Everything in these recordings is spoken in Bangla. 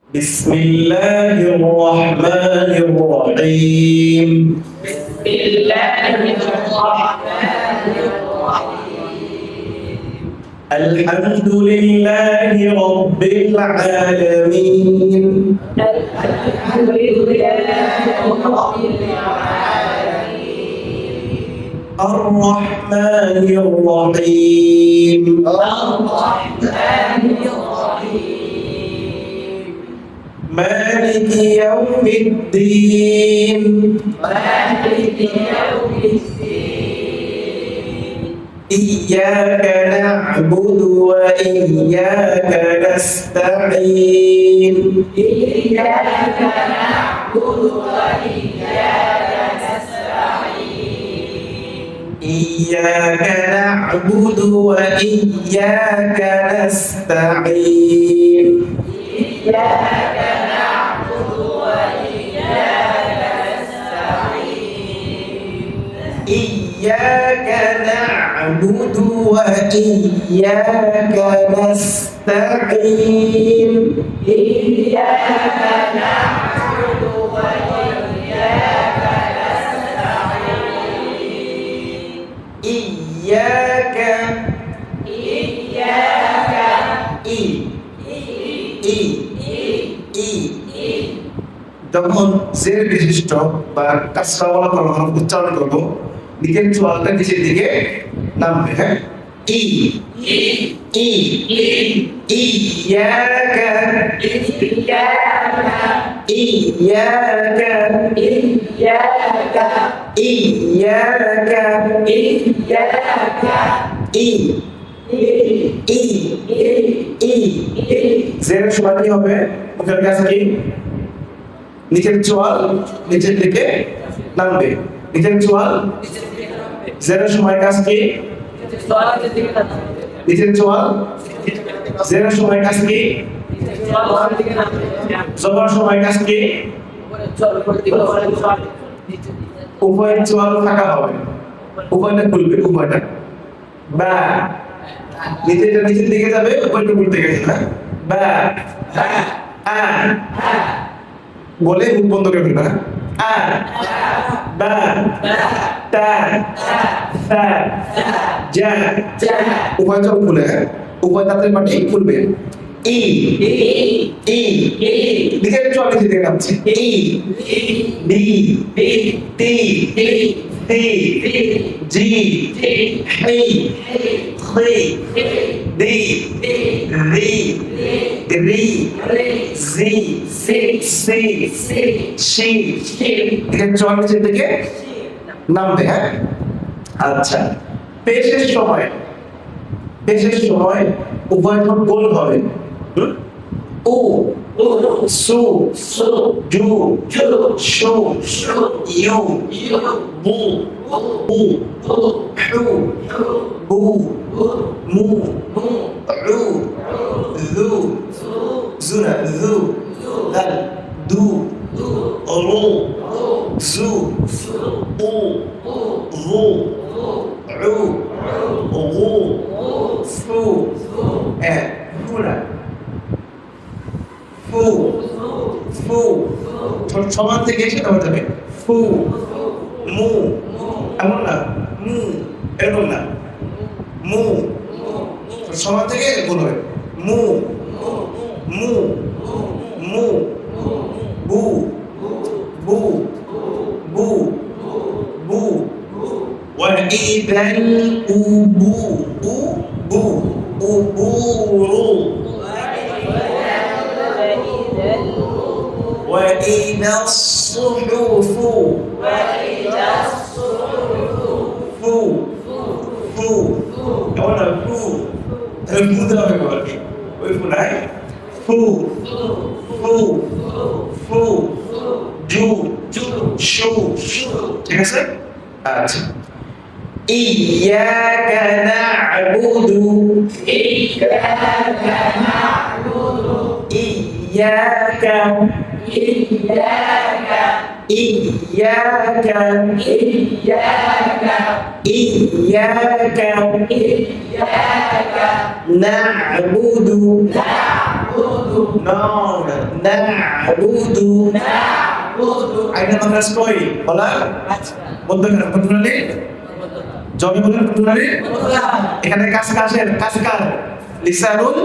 بسم الله الرحمن الرحيم. بسم الله الرحمن الرحيم. الحمد لله رب العالمين. الحمد لله رب العالمين. الرحمن الرحيم. الرحمن الرحيم. مالك يوم الدين. مالك يوم الدين. إياك نعبد وإياك نستعين. إياك نعبد وإياك نستعين. إياك نعبد وإياك نستعين. إياك نعبد وإياك نستعين. إياك نعبد وإياك نستعين. إياك نعبد وإياك نستعين. إياك إي إي إي যখন জের বিশিষ্ট বা কাসরাওয়ালা কলম উচ্চারণ করব নিচের চোয়ালটা নিচের দিকে নামবে। হ্যাঁ, ই ই ই ইয়াকা إياك ইয়াকা إياك ইয়াকা إياك ই ই ই জেরের সময় কি হবে? মুখের কাছে কি নিচের চোয়াল নিচের দিকে নামবে। নিচের চোয়াল জেরের সময় কাজ কি নিচের চোয়াল জেরের সময় কাজ কি জবর সময় কাজ কি উভয়ের চোয়াল ফাঁকা হবে, উভয়টা খুলবে। উভয়টা বা নিচেরটা নিচের দিকে যাবে, উপরটা উপর দিকে যাবে। বা আ বলে মুখ বন্ধ করে ফেলবে। আ বা তা সা জা উভয় চোখ খুলে উভয় দাঁতের মাটি খুলবে। ই ই নিচের চোয়াল নিচে দিকে নামছে। ই ডি টি টি জি হি হি ডি রি রি জি সি শি নিচের চোয়াল নিচের দিকে নামবে। হ্যাঁ, আচ্ছা। পেশের সময় উভয় ঠোঁট গোল হবে। উ সু জু শু ইউ বু হু বু মু উ যু জুনা যু দাল দু রু জু উ রু উ ফু ফুনা ফু ফু সমান থেকে সেটা হয়ে যাবে ফু মু এমন না মু এরকম না মু সমান থেকে এরকম হবে মু মু মু বু বু বু বু وإذا القبور وإذا الصحف فو فو كمان فو الفو ده بيقول ايه ويفو ناي فو فو فو جو شو ঠিক আছে? আচ্ছা। إياك نعبد إياك إياك إياك إياك إياك إياك إياك نعبد نعبد نون نعبد أين مدرسة كوي بلا মধ্যখানে কোনখানে জমি বলেন কোনখানে এখানে কাজ কাজের কাজ কার লিসানুল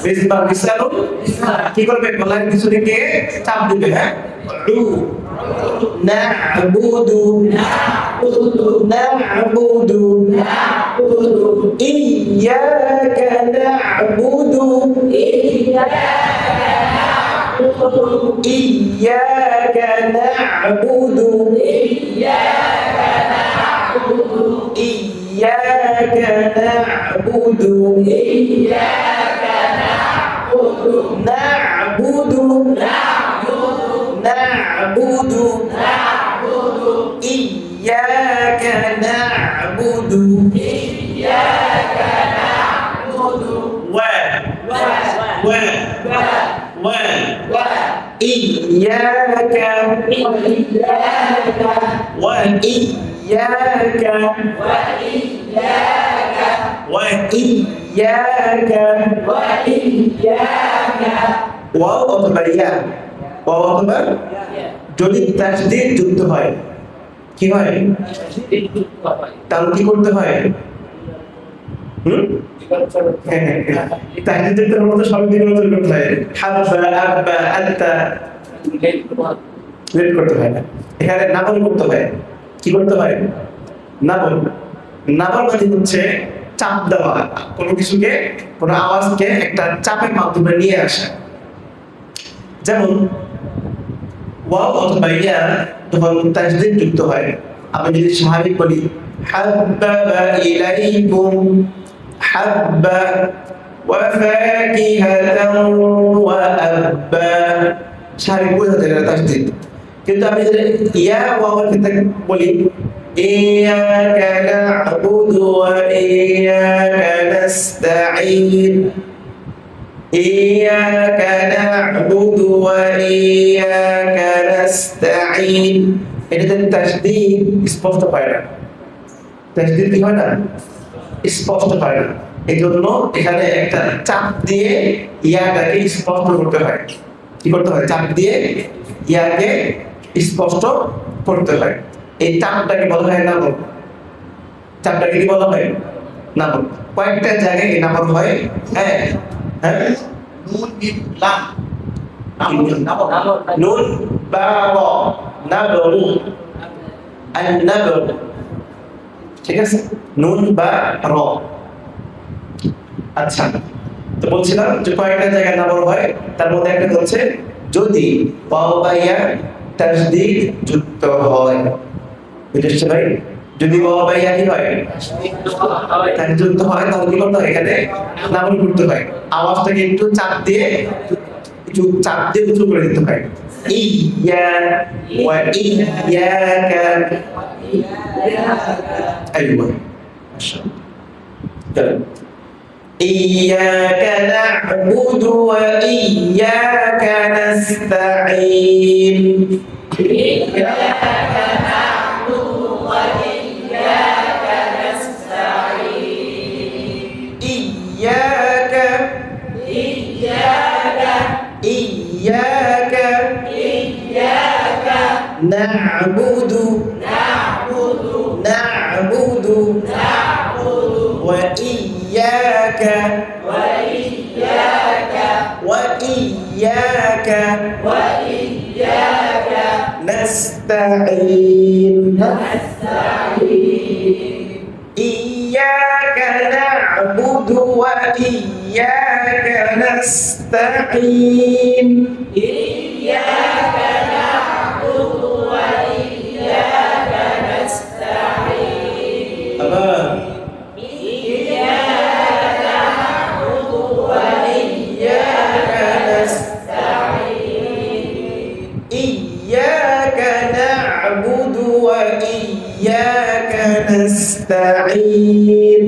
মিসবাহ লিসানুল কি করবে গলার পিছনে কে চাপ দিবে হ্যাঁ রু না'বুদু না'বুদু ইয়্যাকা না'বুদু ইয়্যাকা না'বুদু إياك نعبد نعبد إياك نعبد و إياك ওয়াও অথবা ইয়া ওয়াও অথবা যদি তাসদীদ যুক্ত হয় কি হয় তাহলে কি করতে হয় তাসদীদ যুক্ত হলে তো সবই দিকে নজর করতে হয় হাব্বা আব্বা আত্তা লেট করতে হয় না এখানে নাবল করতে হয় কি করতে হয় নাবল নাবল মানে হচ্ছে চাপ দেওয়া কোনো কিছুকে কোনো আওয়াজকে একটা চাপের মাধ্যমে নিয়ে আসা যেমন ওয়াও অথবা ইয়া যখন তাসদীদ যুক্ত হয় আমি যদি স্বাভাবিক বলি হাব্বাবা ইলাইকুম হাব্বা ওয়া ফাকিহাতান ওয়া আব্বা স্বাভাবিক বোঝা যায় তাসদীদ কিন্তু আমি যদি ইয়া ওয়াওয়ের ক্ষেত্রে বলি ইয়্যাকা না'বুদু ওয়া ইয়্যাকা নাস্তাঈন ইয়্যাকা না'বুদু ওয়া ইয়্যাকা নাস্তাঈন এটাতে তাসদীদ স্পষ্ট হয় না তাসদীদ কি হয় না স্পষ্ট হয় না এজন্য এখানে একটা চাপ দিয়ে ইয়াটাকে স্পষ্ট করতে হয় কি করতে হয় চাপ দিয়ে ইয়াকে স্পষ্ট করতে হয় এই চাপটাকে বলা হয় নাবল চাপটাকে কি বলা হয় নাবল কয়েকটা জায়গায় এই নাবল হয় হ্যাঁ হ্যাঁ নুন মিম লাম নাবল নুন বা র নাবল আন-নাবল ঠিক আছে নুন বা র আচ্ছা তো বলছিলাম যে কয়েকটা জায়গায় নাবল হয় তার মধ্যে একটা হচ্ছে যদি ওয়াও বা ইয়া তাসদীদ যুক্ত হয় বুঝতে ভাই যদি ওয়াও বা ইয়া কি হয় তাসদীদ যুক্ত হয় তাহলে কি করতে হয় এখানে নাবল করতে হয় আওয়াজটাকে একটু চাপ দিয়ে উঁচু করে দিতে হয় ইয়া ওয়া ইয়্যাকা আইয়ুবা চলো إياك نعبد وإياك نستعين إياك نعبد وإياك نستعين إياك نعبد وإياك نستعين إياك نعبد وإياك نستعين أبا إياك نعبد وإياك نستعين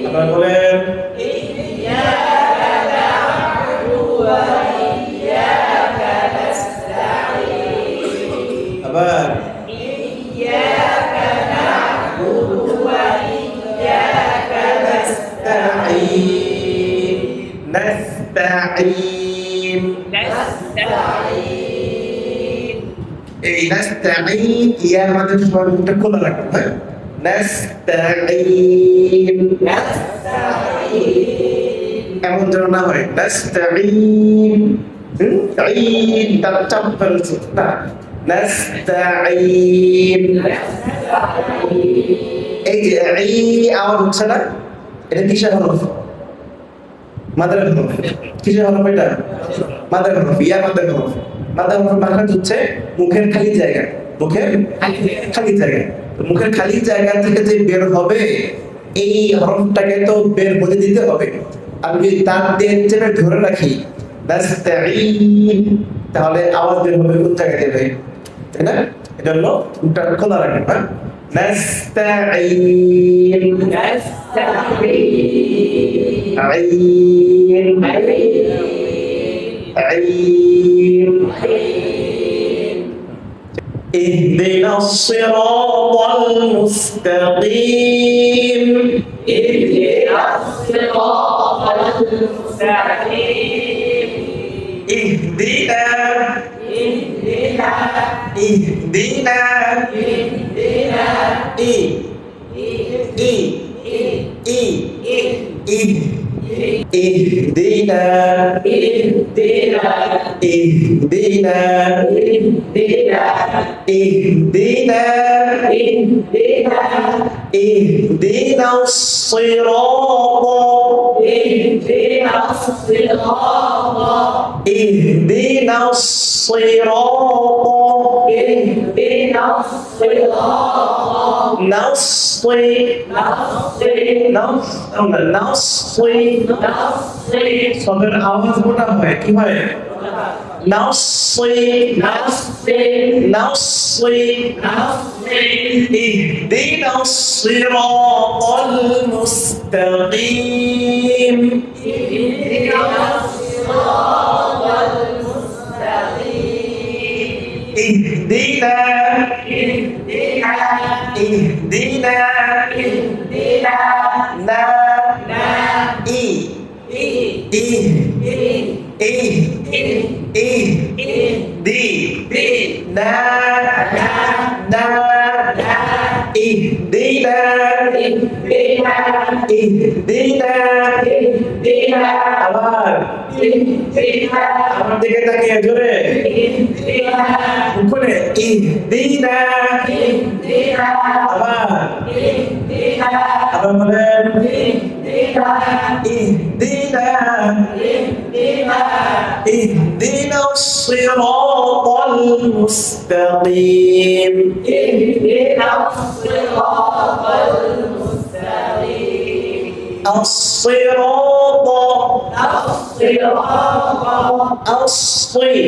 আবার বলেন আবার নাস্তাঈন এই নাস্তাঈন ইয়ার মাঝে মুখটা খোলা রাখতে হয় নাস্তাঈন এমন যেন না হয় নাস্তাঈন ঈন তার চাপ ফেলছে না নাস্তাঈন এই যে ই আওয়াজ হচ্ছে না এটা কিসের হরফ মাদার হরফ কিসের হরফ এটা মাদার হরফ ইয়া মাদার হরফ মাদার হরফ মাখরাজ হচ্ছে মুখের খালি জায়গা মুখের খালি জায়গা মুখের খালি জায়গা থেকে যে বের হবে এই হরফটাকে তো বের হতে দিতে হবে আমি যদি দাঁত দিয়ে চেপে ধরে রাখি নাস্তাঈন তাহলে আওয়াজ বের হবে কোন জায়গা থেকে তাই না এটা হলো মুখটা খোলা রাখবেন হ্যাঁ নাস্তাঈন عين عين اهدنا الصراط المستقيم اهدنا الصراط المستقيم اهدنا اهدنا اهدنا اهدنا اي اي اي اي اهدنا اهدنا اهدنا اهدنا اهدنا اهدنا الصراط اهدنا الصراط اهدنا الصراط اهدنا الصراط نصي نصي صدر আওয়াজ মোটা হয় কি হয় نصي نصي اهدنا الصراط المستقيم اهدنا اهدنا نا اي اي اي اي دي نا نا اهدنا اهدنا আবার আমার দিকে তাকিয়ে জোরে উপরে ইহদিনা আবার বলেন ইহদিনা اهدنا الصراط المستقيم اهدنا الصراط المستقيم الصراط أصلي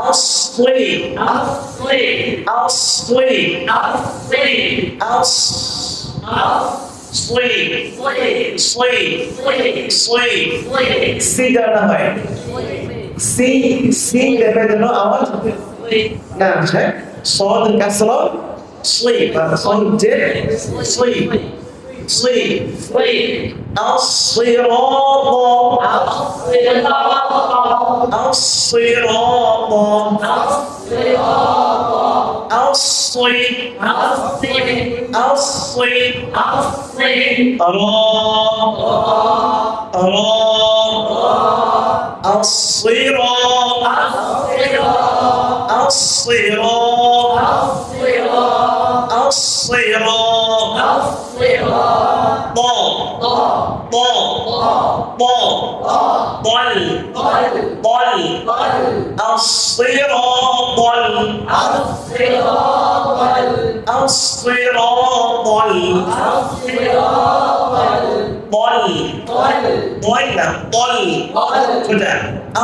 أصلي أصلي সি দেওয়া হয় সি সি দেবে যেন আওয়াজ না হ্যাঁ সদ কাসরা স্লি বা সদ যে স্লি স্লি الصراط الصراط أصلي أصلي أرى أرى الصراط الصراط الصراط ضل الصراط الصراط ضل كده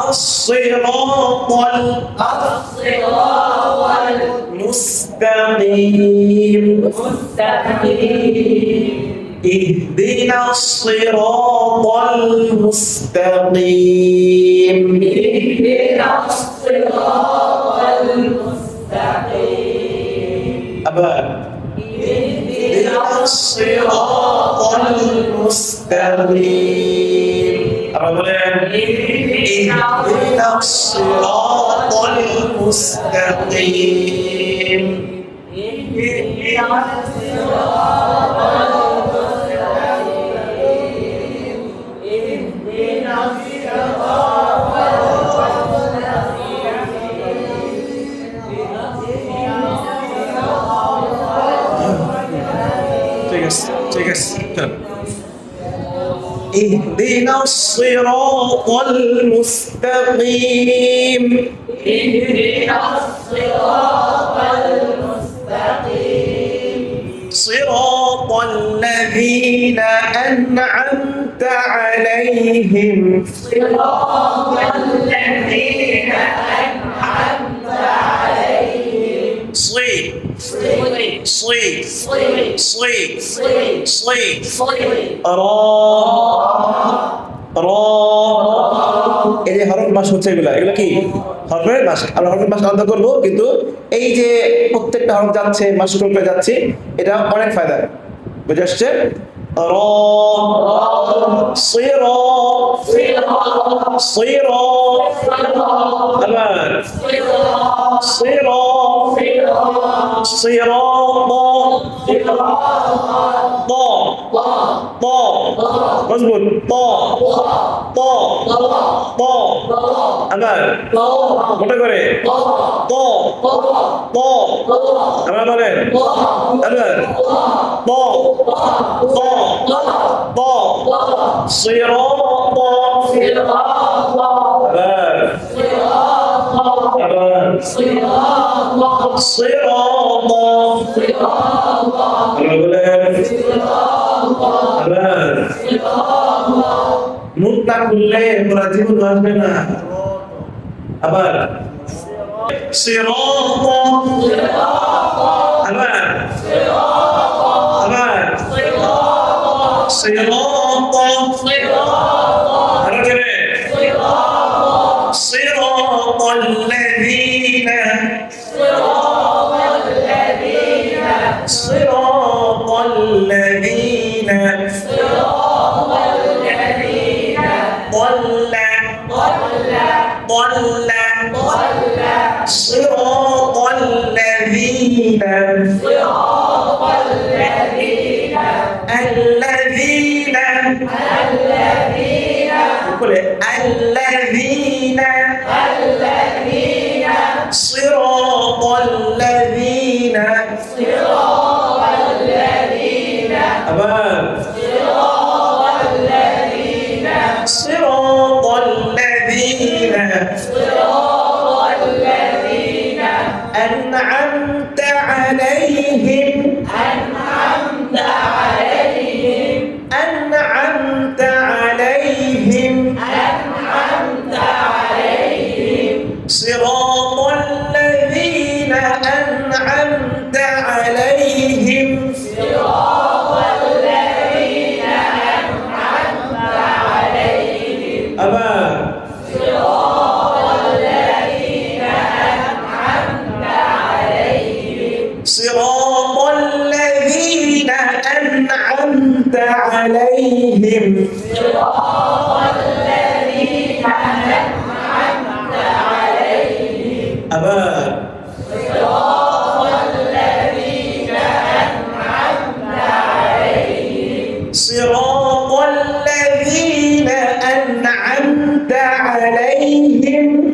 الصراط المستقيم اهدنا الصراط المستقيم اهدنا الصراط المستقيم أبا اهدنا الصراط المستقيم আমরা বলেন ইহদিনাস সিরাতাল মুস্তাকিম ঠিক আছে اهدنا الصراط المستقيم اهدنا الصراط المستقيم صراط الذين أنعمت عليهم صراط الذين أنعمت عليهم صيد صيد صيد صيد صيد صيد صيد صيد এই যে হরফ মাস হচ্ছে এগুলো কি হরফের মাস আমরা হরফের মাস আলাদা করবো কিন্তু এই যে প্রত্যেকটা হরফ যাচ্ছে মাস করে যাচ্ছে এটা অনেক ফায়দা বুঝে আসছে مظبوط আবার মোটা করে আবার বলেন আবার صراط মুখটা খুললে পুরা জীবন আসবে না আবার صراط আবার আবার صراط صراط الذين صراط الذين ضل صراط الذين الذين قل الذين صراط الذين أبا صراط الذين أنعمت عليهم أنعمت عليهم صراط الذين أنعمت عليهم أبا صراط الذين أنعمت عليهم أبا صراط الذين أنعمت عليهم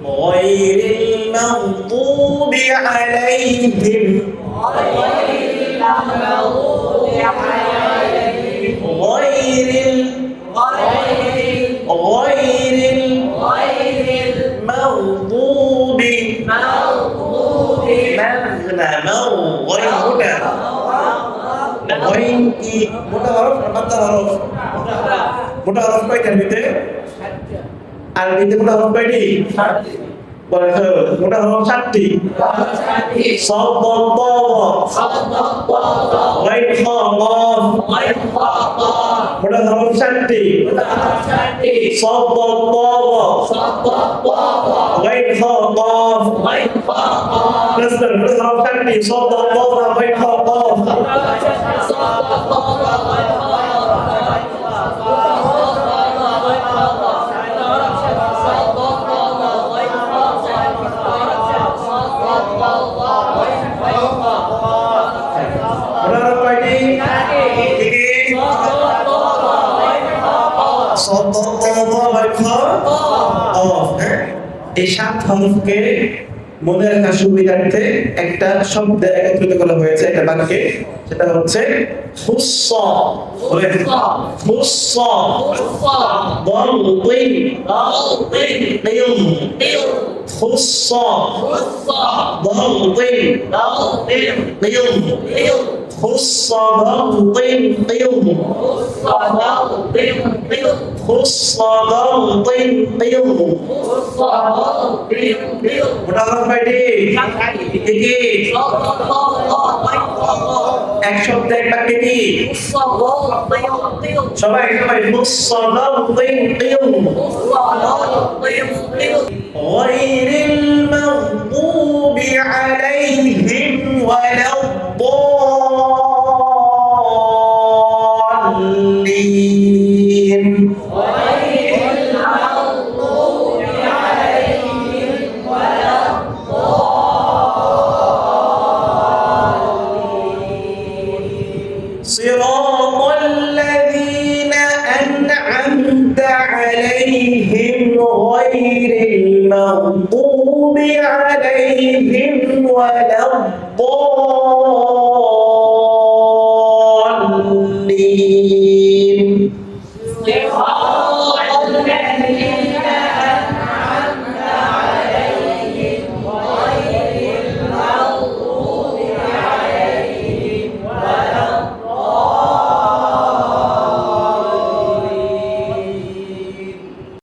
غير المغضوب عليهم غير المغضوب মোটা হরফ কয়টা আরবিতে? আরবিতে মোটা হরফ কয়টি? মোটা হরফ 7টি। صاد ضاد غين خاء قاف ওটা হরফ চারটি صاد ضاد غين خاء قاف نزل ওটা হরফ চারটি صاد ضاد غين خاء قاف এই সাত হরফকে মনে রাখার সুবিধার্থে একটা শব্দ একত্রিত করা হয়েছে একটা বাক্যে, সেটা হচ্ছে খুস্সা খুস্সা ضرطين قيم খুস্সা ضرطين قيم খুস্সা ضرطين قيم খুস্সা ضرطين قيم ওটা হরফ কয়টি? কি এক শব্দে এক বাক্যে কি? সবাই খুস্সা ضرطين قيم غير المغضوب عليهم ولا الضالين صراط الذين أنعمت عليهم غير المغضوب عليهم ولا الضالين